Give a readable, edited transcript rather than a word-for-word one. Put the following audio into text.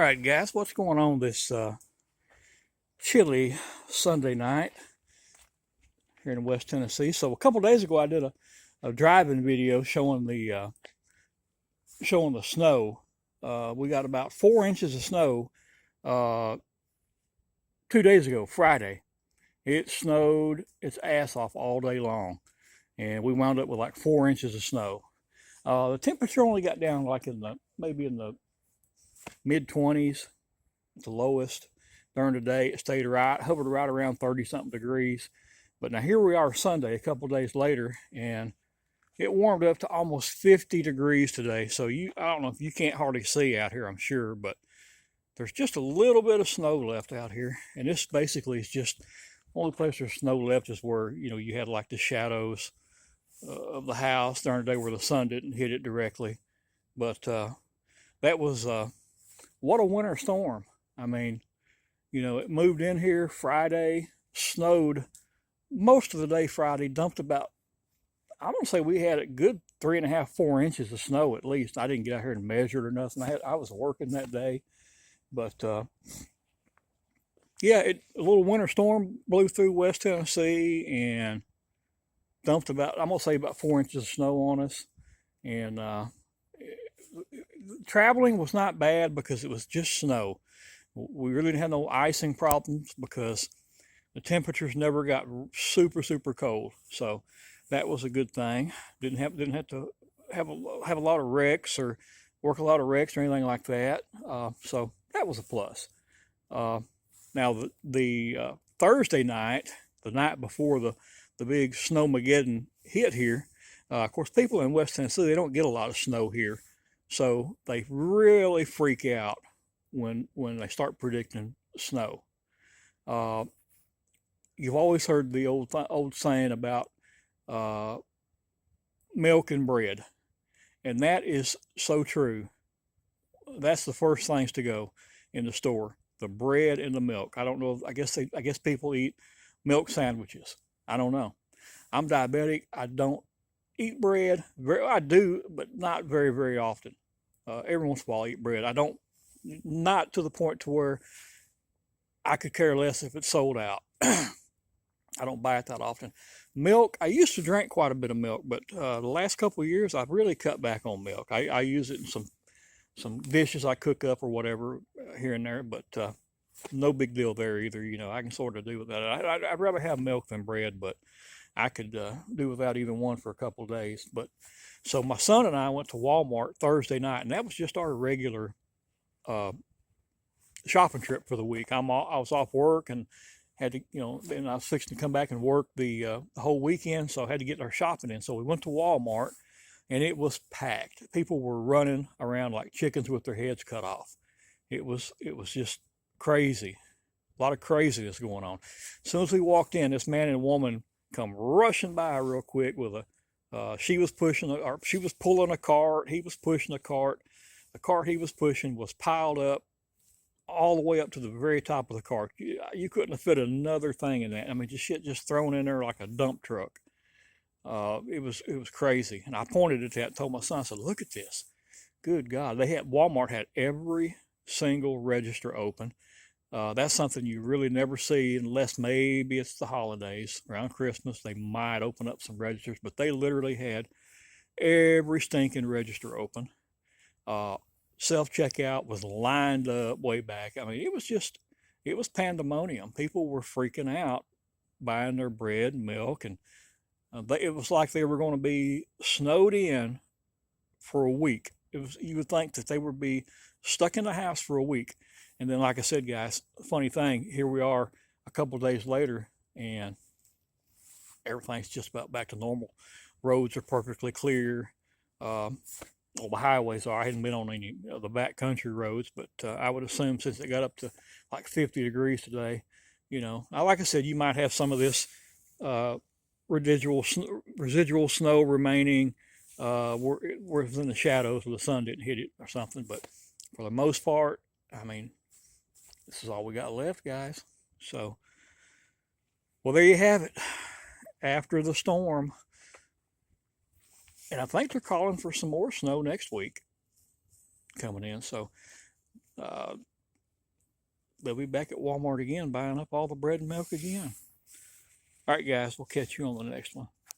right, guys, what's going on this chilly Sunday night here in West Tennessee? So a couple days ago, I did a driving video showing the snow. We got about 4 inches of snow uh, 2 days ago, Friday. It snowed its ass off all day long, and we wound up with like 4 inches of snow. The temperature only got down like maybe in the mid 20s, the lowest during the day. It stayed hovered right around 30 something degrees. But now here we are Sunday, a couple days later, and it warmed up to almost 50 degrees today. So I don't know if you can't hardly see out here, I'm sure, but there's just a little bit of snow left out here. And this basically is just only place there's snow left is where, you had like the shadows of the house during the day where the sun didn't hit it directly. But that was, what a winter storm. I mean, it moved in here Friday, snowed most of the day Friday, dumped about, I want to say we had a good 3.5, 4 inches of snow at least. I didn't get out here and measure it or nothing. I was working that day. But yeah, a little winter storm blew through West Tennessee and dumped about, I'm going to say about 4 inches of snow on us. And traveling was not bad because it was just snow. We really didn't have no icing problems because the temperatures never got super, super cold. So that was a good thing. Didn't have to have a lot of wrecks or work a lot of wrecks or anything like that. So that was a plus. Now the Thursday night, the night before the big snowmageddon hit here, of course, people in West Tennessee, they don't get a lot of snow here. So they really freak out when they start predicting snow. You've always heard the old saying about milk and bread, and that is so true. That's the first things to go in the store: the bread and the milk. I don't know. I guess people eat milk sandwiches. I don't know. I'm diabetic. I don't eat bread. I do, but not very, very often. Every once in a while, I eat bread. I don't, not to the point to where I could care less if it's sold out. I don't buy it that often. Milk, I used to drink quite a bit of milk, but the last couple of years, I've really cut back on milk. I use it in some dishes I cook up or whatever here and there, but no big deal there either. I can sort of do with that. I'd rather have milk than bread, but I could do without either one for a couple of days. But so my son and I went to Walmart Thursday night, and that was just our regular shopping trip for the week. I was off work and had to, then I was fixing to come back and work the whole weekend, so I had to get our shopping in. So we went to Walmart, and it was packed. People were running around like chickens with their heads cut off. It was just crazy. A lot of craziness going on. As soon as we walked in, this man and woman come rushing by real quick with she was pulling a cart, he was pushing a cart. The cart he was pushing was piled up all the way up to the very top of the cart. You couldn't have fit another thing in that. I mean, just shit just thrown in there like a dump truck. It was crazy. And I pointed at that and told my son, I said, look at this. Good God. Walmart had every single register open. That's something you really never see unless maybe it's the holidays. Around Christmas, they might open up some registers, but they literally had every stinking register open. Self-checkout was lined up way back. I mean, it was pandemonium. People were freaking out buying their bread and milk, and it was like they were going to be snowed in for a week. You would think that they would be stuck in the house for a week. And then, like I said, guys, funny thing, here we are a couple of days later, and everything's just about back to normal. Roads are perfectly clear. The highways are. I hadn't been on any of the backcountry roads, but I would assume since it got up to like 50 degrees today, like I said, you might have some of this residual snow remaining where it was in the shadows where the sun didn't hit it or something. But for the most part, I mean, this is all we got left, guys. So, well, there you have it. After the storm. And I think they're calling for some more snow next week coming in. So they'll be back at Walmart again buying up all the bread and milk again. All right, guys, we'll catch you on the next one.